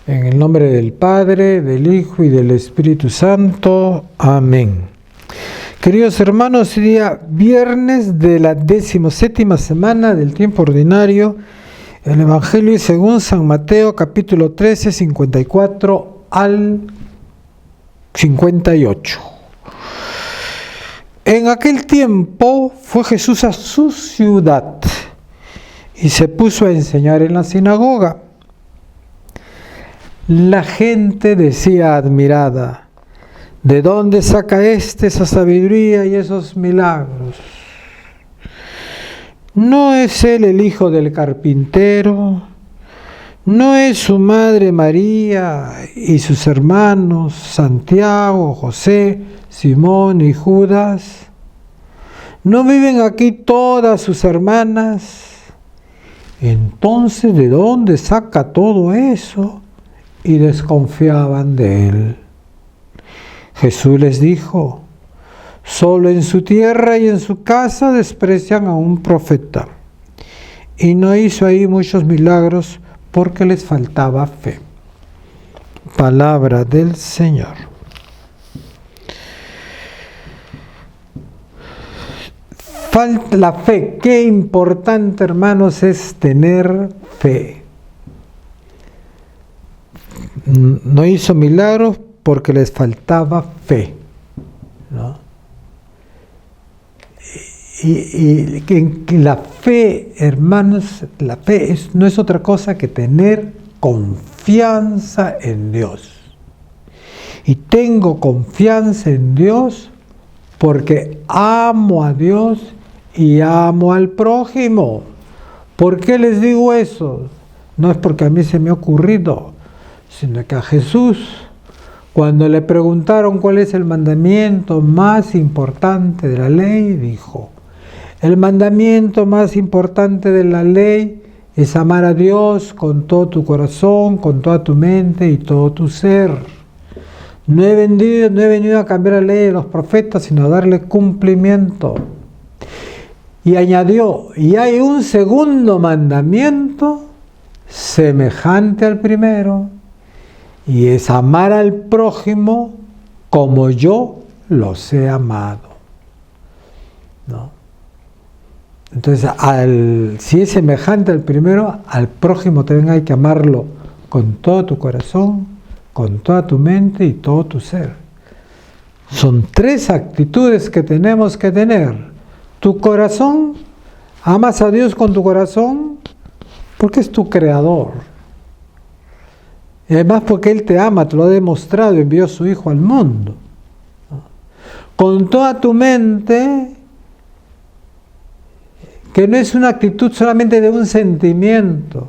En el nombre del Padre, del Hijo y del Espíritu Santo. Amén. Queridos hermanos, hoy día viernes de la 17ª semana del tiempo ordinario, el Evangelio según San Mateo, capítulo 13, 54 al 58. En aquel tiempo fue Jesús a su ciudad y se puso a enseñar en la sinagoga. La gente decía admirada: ¿de dónde saca esa sabiduría y esos milagros? ¿No es él el hijo del carpintero? ¿No es su madre María y sus hermanos Santiago, José, Simón y Judas? ¿No viven aquí todas sus hermanas? Entonces, ¿de dónde saca todo eso? Y desconfiaban de él. Jesús les dijo: solo en su tierra y en su casa desprecian a un profeta. Y no hizo ahí muchos milagros porque les faltaba fe. Palabra del Señor. Falta la fe. Qué importante, hermanos, es tener fe. No hizo milagros porque les faltaba fe, ¿no? Y la fe, hermanos, la fe no es otra cosa que tener confianza en Dios. Y tengo confianza en Dios porque amo a Dios y amo al prójimo. ¿Por qué les digo eso? No es porque a mí se me ha ocurrido, sino que a Jesús, cuando le preguntaron cuál es el mandamiento más importante de la ley, dijo: el mandamiento más importante de la ley es amar a Dios con todo tu corazón, con toda tu mente y todo tu ser. No he venido a cambiar la ley de los profetas, sino a darle cumplimiento. Y añadió: y hay un segundo mandamiento semejante al primero, y es amar al prójimo como yo los he amado, ¿no? Entonces, si es semejante al primero, al prójimo también hay que amarlo con todo tu corazón, con toda tu mente y todo tu ser. Son tres actitudes que tenemos que tener. Tu corazón, amas a Dios con tu corazón porque es tu creador. Y además porque Él te ama, te lo ha demostrado, envió a su Hijo al mundo. Con toda tu mente, que no es una actitud solamente de un sentimiento,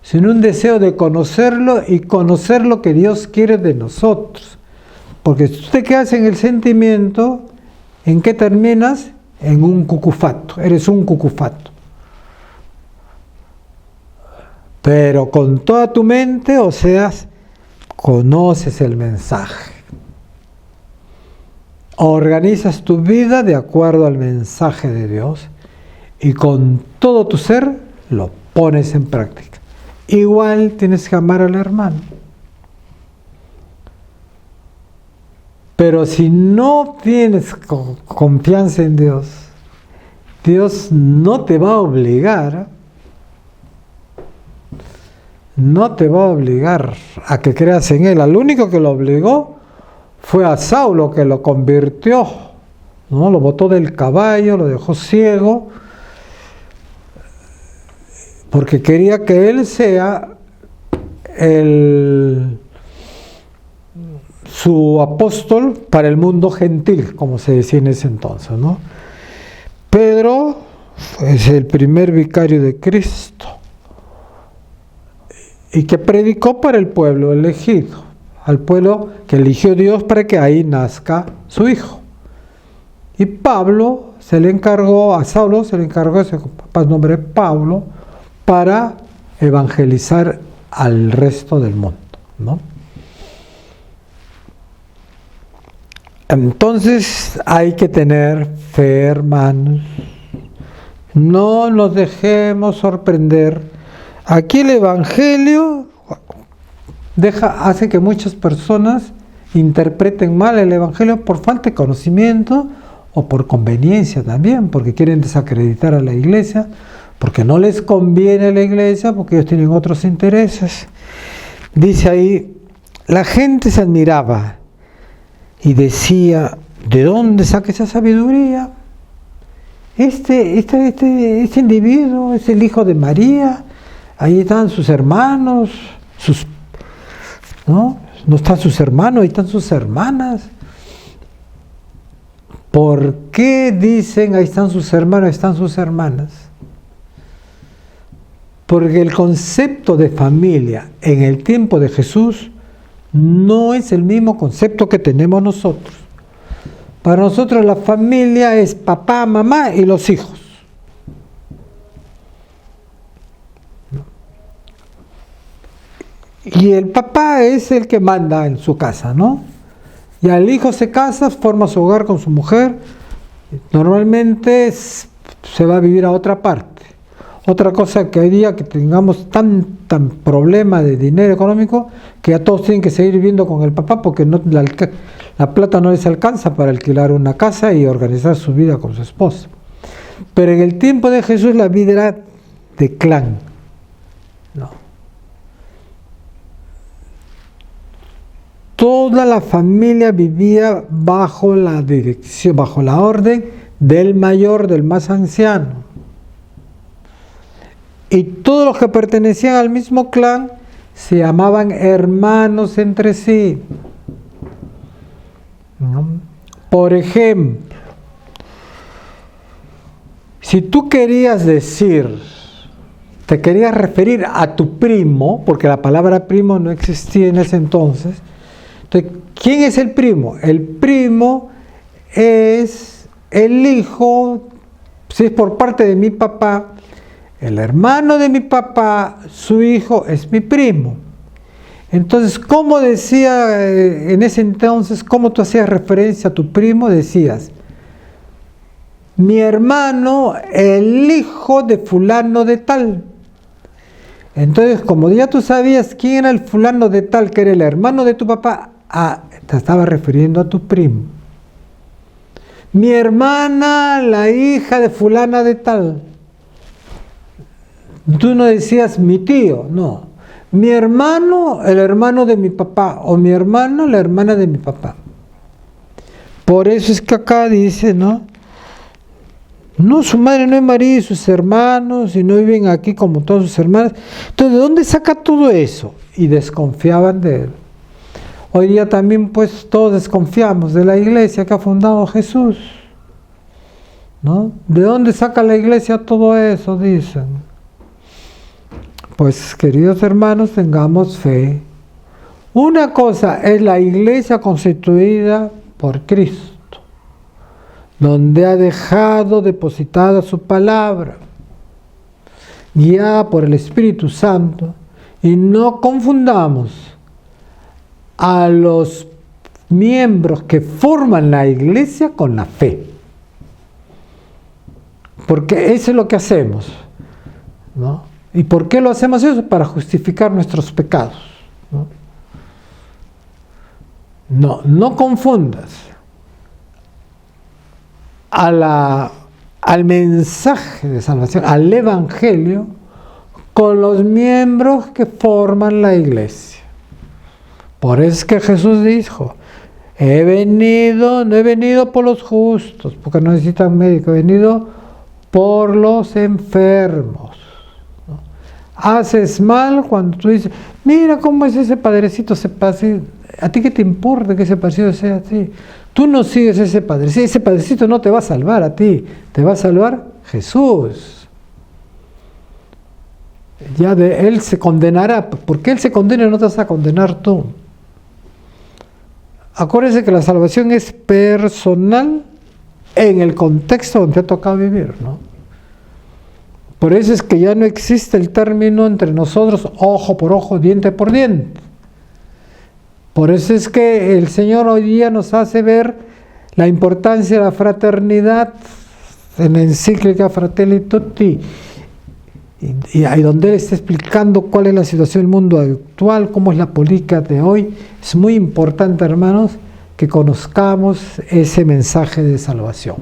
sino un deseo de conocerlo y conocer lo que Dios quiere de nosotros. Porque si tú te quedas en el sentimiento, ¿en qué terminas? En un cucufato, eres un cucufato. Pero con toda tu mente, o sea, conoces el mensaje. Organizas tu vida de acuerdo al mensaje de Dios y con todo tu ser lo pones en práctica. Igual tienes que amar al hermano. Pero si no tienes confianza en Dios, Dios no te va a obligar a que creas en Él. Al único que lo obligó fue a Saulo, que lo convirtió, ¿no? Lo botó del caballo, lo dejó ciego, porque quería que él sea su apóstol para el mundo gentil, como se decía en ese entonces, ¿no? Pedro es el primer vicario de Cristo y que predicó para el pueblo elegido, al pueblo que eligió Dios para que ahí nazca su hijo. Y Pablo a Saulo se le encargó, ese nombre Pablo, para evangelizar al resto del mundo, ¿no? Entonces hay que tener fe, hermanos. No nos dejemos sorprender. Aquí el Evangelio hace que muchas personas interpreten mal el Evangelio por falta de conocimiento o por conveniencia también, porque quieren desacreditar a la iglesia, porque no les conviene a la iglesia, porque ellos tienen otros intereses. Dice ahí, la gente se admiraba y decía, ¿de dónde saca esa sabiduría? Este individuo es el hijo de María, ahí están sus hermanos, no están sus hermanos, ahí están sus hermanas. ¿Por qué dicen ahí están sus hermanos, ahí están sus hermanas? Porque el concepto de familia en el tiempo de Jesús no es el mismo concepto que tenemos nosotros. Para nosotros la familia es papá, mamá y los hijos. Y el papá es el que manda en su casa, ¿no? Y el hijo se casa, forma su hogar con su mujer, normalmente se va a vivir a otra parte. Otra cosa que hoy día que tengamos tan problema de dinero económico, que ya todos tienen que seguir viviendo con el papá porque la plata no les alcanza para alquilar una casa y organizar su vida con su esposa. Pero en el tiempo de Jesús la vida era de clan, ¿no? Toda la familia vivía bajo la dirección, bajo la orden del mayor, del más anciano. Y todos los que pertenecían al mismo clan se llamaban hermanos entre sí. ¿No? Por ejemplo, si tú querías decir, te querías referir a tu primo, porque la palabra primo no existía en ese entonces, entonces, ¿quién es el primo? El primo es el hijo, si es por parte de mi papá, el hermano de mi papá, su hijo es mi primo. Entonces, ¿cómo decía en ese entonces, cómo tú hacías referencia a tu primo? Decías, mi hermano, el hijo de fulano de tal. Entonces, como ya tú sabías quién era el fulano de tal, que era el hermano de tu papá, te estaba refiriendo a tu primo. Mi hermana, la hija de fulana de tal. Tú no decías mi tío, no. Mi hermano, el hermano de mi papá, o mi hermana, la hermana de mi papá. Por eso es que acá dice, ¿no? No, su madre no es María y sus hermanos, y no viven aquí como todos sus hermanos. Entonces, ¿de dónde saca todo eso? Y desconfiaban de él. Hoy día también, pues, todos desconfiamos de la iglesia que ha fundado Jesús, ¿no? ¿De dónde saca la iglesia todo eso? Dicen. Pues, queridos hermanos, tengamos fe. Una cosa es la iglesia constituida por Cristo, donde ha dejado depositada su palabra, guiada por el Espíritu Santo, y no confundamos a los miembros que forman la iglesia con la fe, porque eso es lo que hacemos, ¿no? ¿Y por qué lo hacemos eso? Para justificar nuestros pecados, ¿no? No confundas al mensaje de salvación, al evangelio, con los miembros que forman la iglesia. Por eso es que Jesús dijo, no he venido por los justos, porque no necesitan médico, he venido por los enfermos. ¿No? Haces mal cuando tú dices, mira cómo es ese padrecito, ¿a ti qué te importa que ese padrecito sea así? Tú no sigues ese padrecito no te va a salvar a ti, te va a salvar Jesús. Ya de él se condenará, porque él se condena y no te vas a condenar tú. Acuérdense que la salvación es personal en el contexto donde te ha tocado vivir, ¿no? Por eso es que ya no existe el término entre nosotros ojo por ojo, diente por diente. Por eso es que el Señor hoy día nos hace ver la importancia de la fraternidad en la encíclica Fratelli Tutti. y ahí donde Él está explicando cuál es la situación del mundo actual, cómo es la política de hoy. Es muy importante, hermanos, que conozcamos ese mensaje de salvación.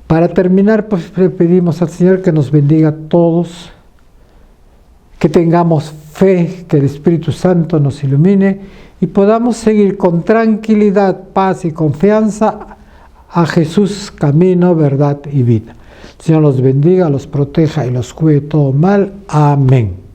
Para terminar, pues le pedimos al Señor que nos bendiga a todos, que tengamos fe, que el Espíritu Santo nos ilumine y podamos seguir con tranquilidad, paz y confianza a Jesús, camino, verdad y vida. El Señor los bendiga, los proteja y los cuide de todo mal. Amén.